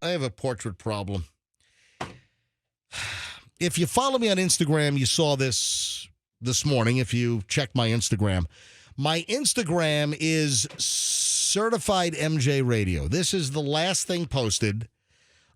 I have a portrait problem. If you follow me on Instagram, you saw this morning. If you check my Instagram is Certified MJ Radio. This is the last thing posted.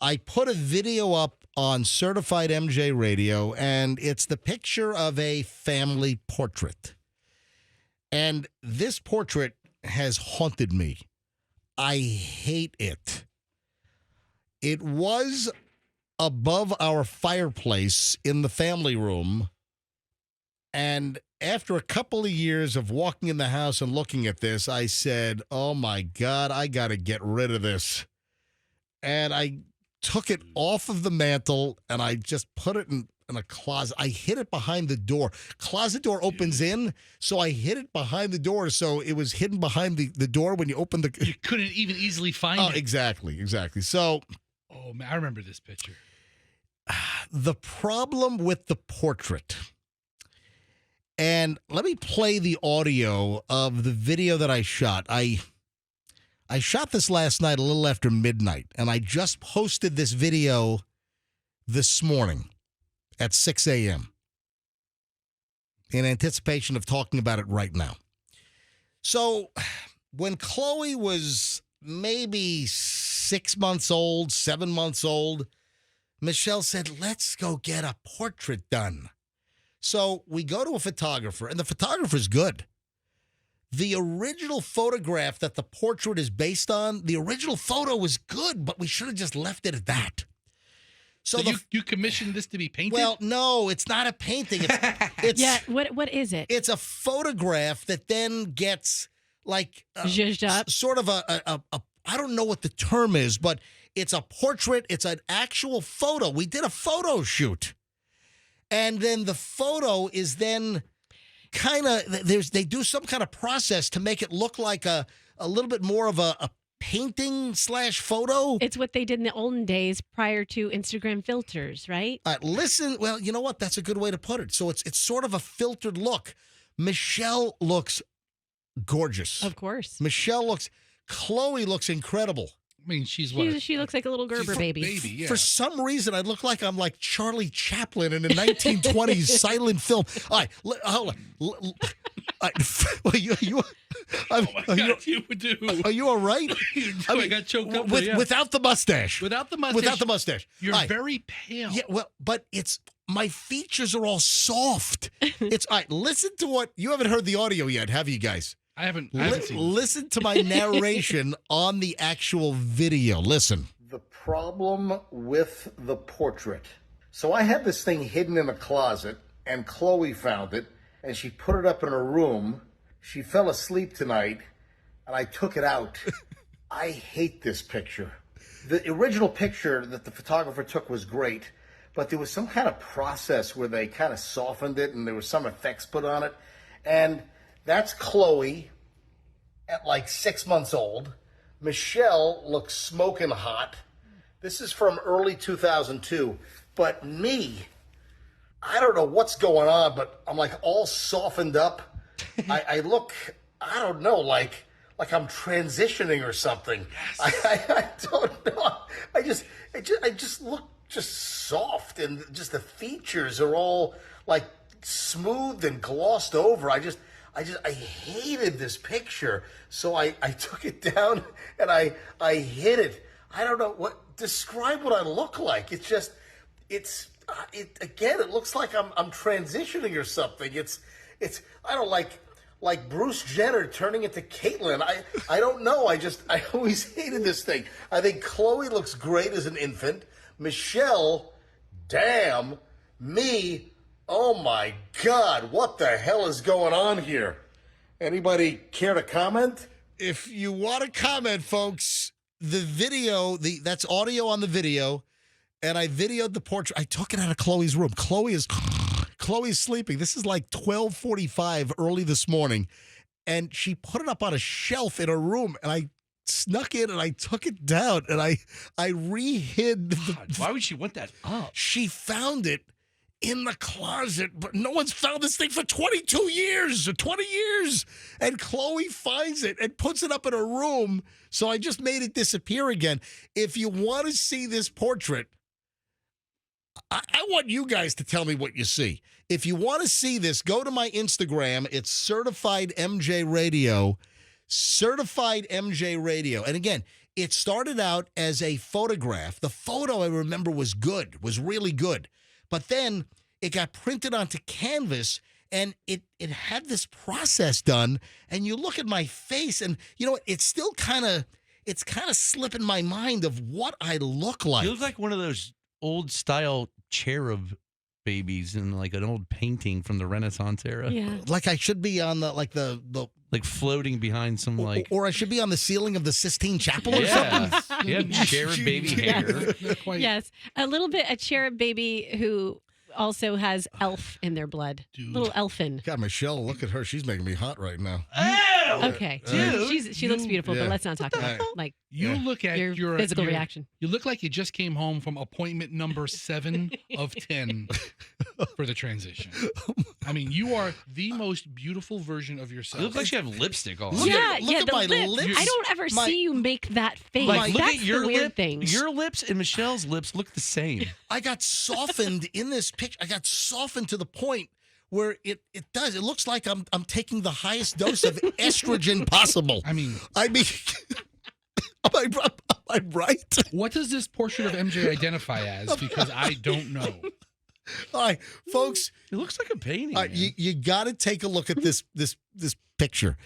I put a video up on Certified MJ Radio, and it's the picture of a family portrait. And this portrait has haunted me. I hate it. It was above our fireplace in the family room. And after a couple of years of walking in the house and looking at this, I said, oh my God, I got to get rid of this. And I took it off of the mantle and I just put it in a closet. I hid it behind the door. Closet door opens in, so I hid it behind the door, so it was hidden behind the door when you opened the... You couldn't even easily find it. Exactly. So... Oh, man, I remember this picture. The problem with the portrait... And let me play the audio of the video that I shot. I shot this last night a little after midnight, and I just posted this video this morning at 6 a.m. in anticipation of talking about it right now. So when Chloe was maybe 6 months old, 7 months old, Michelle said, let's go get a portrait done. So we go to a photographer, and the photographer's good. The original photograph that the portrait is based on, the original photo was good, but we should have just left it at that. So you commissioned this to be painted? Well, no, it's not a painting. It's yeah, what is it? It's a photograph that then gets like zhuzhed up. Sort of a I don't know what the term is, but it's a portrait. It's an actual photo. We did a photo shoot. And then the photo is then kind of, they do some kind of process to make it look like a little bit more of a painting / photo. It's what they did in the olden days prior to Instagram filters, right? Listen, well, you know what? That's a good way to put it. So it's sort of a filtered look. Michelle looks gorgeous. Of course. Chloe looks incredible. I mean, she's what? She looks like a little Gerber baby. Yeah. For some reason, I look like I'm like Charlie Chaplin in a 1920s silent film. All right, hold on. You would do. Are you all right? I got choked up without the mustache. Without the mustache. Without the mustache. You're very pale. Yeah, well, but it's my features are all soft. It's all right. Listen to what you haven't heard the audio yet, have you guys? I haven't seen it. Listen to my narration on the actual video. Listen. The problem with the portrait. So I had this thing hidden in a closet, and Chloe found it, and she put it up in her room. She fell asleep tonight, and I took it out. I hate this picture. The original picture that the photographer took was great, but there was some kind of process where they kind of softened it, and there was some effects put on it, and that's Chloe at like 6 months old. Michelle looks smoking hot. This is from early 2002. But me, I don't know what's going on, but I'm like all softened up. I look, I don't know, like I'm transitioning or something. Yes. I don't know. I just look just soft, and just the features are all like smooth and glossed over. I hated this picture, so I took it down and I hid it. I don't know describe what I look like. It looks like I'm transitioning or something. It's I don't like Bruce Jenner turning into Caitlyn. I don't know. I always hated this thing. I think Chloe looks great as an infant. Michelle, damn. Me, oh my God, what the hell is going on here? Anybody care to comment? If you want to comment, folks, the video, that's audio on the video, and I videoed the portrait. I took it out of Chloe's room. Chloe's sleeping. This is like 12:45 early this morning, and she put it up on a shelf in her room, and I snuck in and I took it down, and I re-hid. Why would she want that up? She found it in the closet, but no one's found this thing for 22 years or 20 years. And Chloe finds it and puts it up in her room. So I just made it disappear again. If you want to see this portrait, I want you guys to tell me what you see. If you want to see this, go to my Instagram. It's Certified MJ Radio. Certified MJ Radio. And again, it started out as a photograph. The photo, I remember, was good, was really good. But then it got printed onto canvas, and it had this process done. And you look at my face, and you know what? It's still kind of slipping my mind of what I look like. You look like one of those old style cherub babies in like an old painting from the Renaissance era. Yeah. Like I should be on the Like floating behind some like. or I should be on the ceiling of the Sistine Chapel or something. Yeah. You have cherub baby hair. Yes. A little bit a cherub baby who also has elf in their blood. Dude. Little elfin. God, Michelle, look at her. She's making me hot right now. Okay. She looks beautiful, Yeah. but let's not talk about like You look at your physical reaction. You look like you just came home from appointment number 7 of 10 for the transition. I mean, you are the most beautiful version of yourself. You look like you have lipstick on. Look at the my lips. lips. I don't ever see you make that face. Like, look That's at your the weird lip. thing. Your lips and Michelle's lips look the same. I got softened in this picture. I got softened to the point where it looks like I'm taking the highest dose of estrogen possible. I mean, am I right? what does this portrait of MJ identify as? Because I don't know. All right, folks, It looks like a painting. man. you got to take a look at this picture.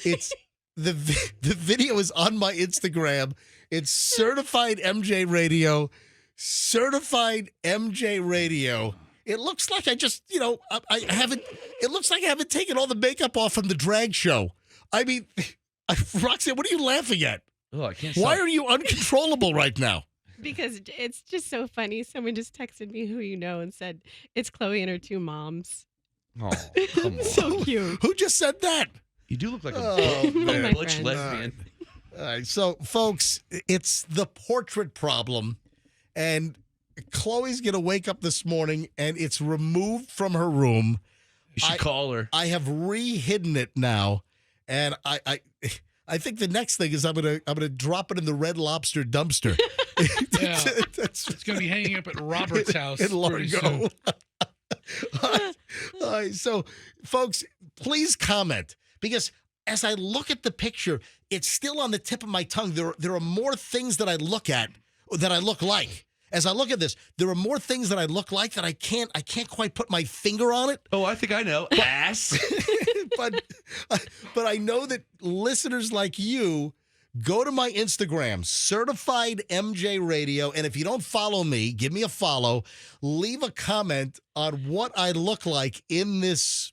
It's the video is on my Instagram. It's Certified MJ Radio. Certified MJ Radio. It looks like I just, I haven't. It looks like I haven't taken all the makeup off from the drag show. I mean, Roxanne, what are you laughing at? Oh, I can't. Why stop. are you uncontrollable right now? Because it's just so funny. Someone just texted me who you know and said it's Chloe and her 2 moms. Oh, come on. So cute. Who just said that? You do look like a Oh, man. butch friend. lesbian. All right, so folks, it's the portrait problem, and Chloe's gonna wake up this morning and it's removed from her room. You should call her. I have re-hidden it now, and I think the next thing is I'm gonna drop it in the Red Lobster dumpster. Yeah. That's It's going to be hanging up at Robert's house in pretty soon. Largo. All right, so folks, please comment, because as I look at the picture, it's still on the tip of my tongue. There are more things that I look at that I look like. As I look at this, there are more things that I look like that I can't quite put my finger on it. Oh, I think I know. Ass. but I know that listeners like you go to my Instagram, Certified MJ Radio, and if you don't follow me, give me a follow. Leave a comment on what I look like in this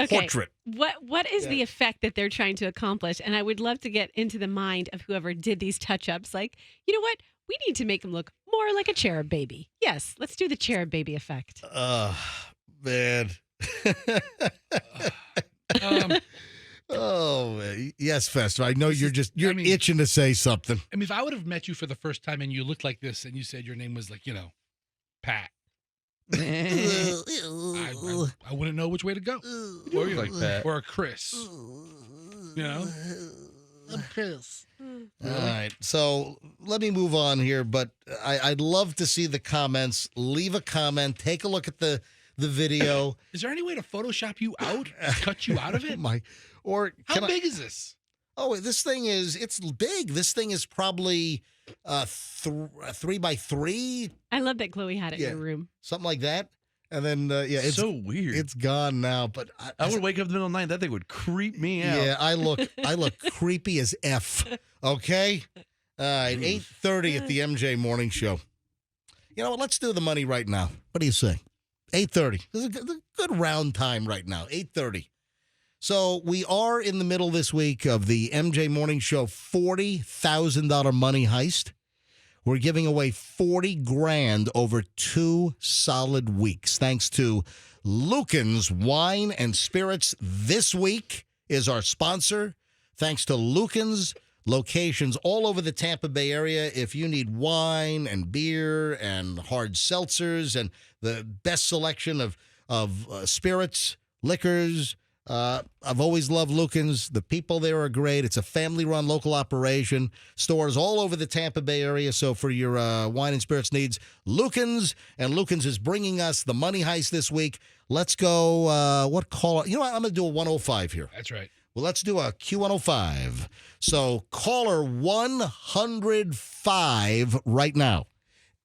portrait. What is the effect that they're trying to accomplish? And I would love to get into the mind of whoever did these touch-ups. Like, you know what? We need to make them look more like a cherub baby. Yes, let's do the cherub baby effect. Man. Oh, man. Yes, Fester. I know you're itching to say something. I mean, if I would have met you for the first time and you looked like this and you said your name was like, Pat, I wouldn't know which way to go. Or you like that? Or a Chris. I'm Chris. All right, so let me move on here, but I'd love to see the comments. Leave a comment. Take a look at the video. Is there any way to Photoshop you out? Cut you out of it? How big is this? Oh, it's big. This thing is probably 3 by 3. I love that Chloe had it in her room. Something like that. And then, it's so weird. It's gone now, but I would wake up in the middle of the night. That thing would creep me out. Yeah, I look creepy as F. Okay? All right, 8:30 at the MJ Morning Show. You know what? Let's do the money right now. What do you say? 8:30. This is a good round time right now, 8:30. So we are in the middle this week of the MJ Morning Show $40,000 money heist. We're giving away $40,000 over 2 solid weeks. Thanks to Lucan's Wine and Spirits. This week is our sponsor. Thanks to Lucan's, locations all over the Tampa Bay area. If you need wine and beer and hard seltzers and the best selection of spirits, liquors, I've always loved Lucan's. The people there are great. It's a family-run local operation. Stores all over the Tampa Bay area. So for your wine and spirits needs, Lucan's. And Lucan's is bringing us the Money Heist this week. Let's go. What call? You know what? I'm going to do a 105 here. That's right. Well, let's do a Q105. So caller 105 right now.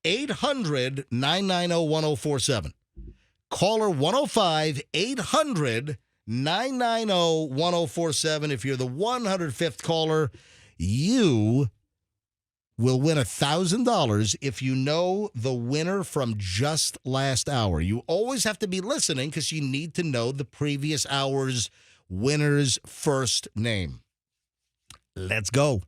800-990-1047. Caller 105, 800-990-1047. If you're the 105th caller, you will win $1,000 if you know the winner from just last hour. You always have to be listening because you need to know the previous hour's winner's first name. Let's go.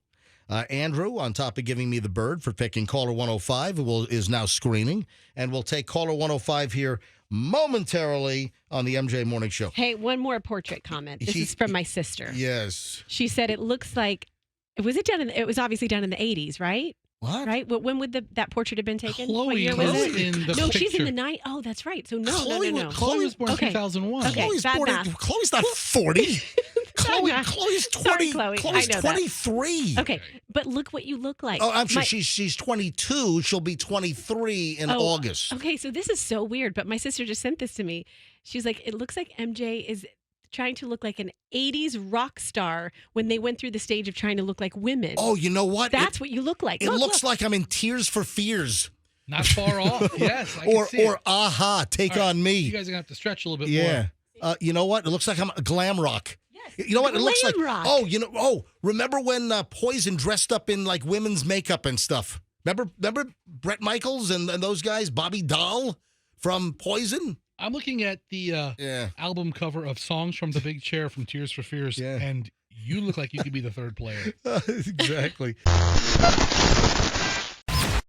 Andrew, on top of giving me the bird for picking caller 105, is now screening, and we'll take caller 105 here momentarily on the MJ Morning Show. Hey, one more portrait comment. This is from my sister. Yes. She said it looks like it was obviously done in the 80s, right? What? Right? When would that portrait have been taken? Chloe What year was was it? in the No, she's in picture. the night. Oh, that's right. So no. Chloe was born in Okay. 2001. Okay. Chloe's bad born in- math. Chloe's not 40. Chloe's 20. Sorry, Chloe. Chloe's I know that. 23. Okay, but look what you look like. Oh, I'm sure she's 22. She'll be 23 in August. Okay, so this is so weird, but my sister just sent this to me. She's like, it looks like MJ is trying to look like an 80s rock star when they went through the stage of trying to look like women. Oh, you know what? That's what you look like. It Look, looks look. like I'm in Tears for Fears. Not far off. Yes. I can see Or it. Aha, Take All right, on Me. You guys are going to have to stretch a little bit Yeah. more. You know what? It looks like I'm a glam rock. Yes, You know what? It looks like glam rock. remember when Poison dressed up in like women's makeup and stuff? Remember Bret Michaels and those guys, Bobby Dahl from Poison? I'm looking at the album cover of Songs from the Big Chair from Tears for Fears, Yeah. and you look like you could be the third player. Exactly.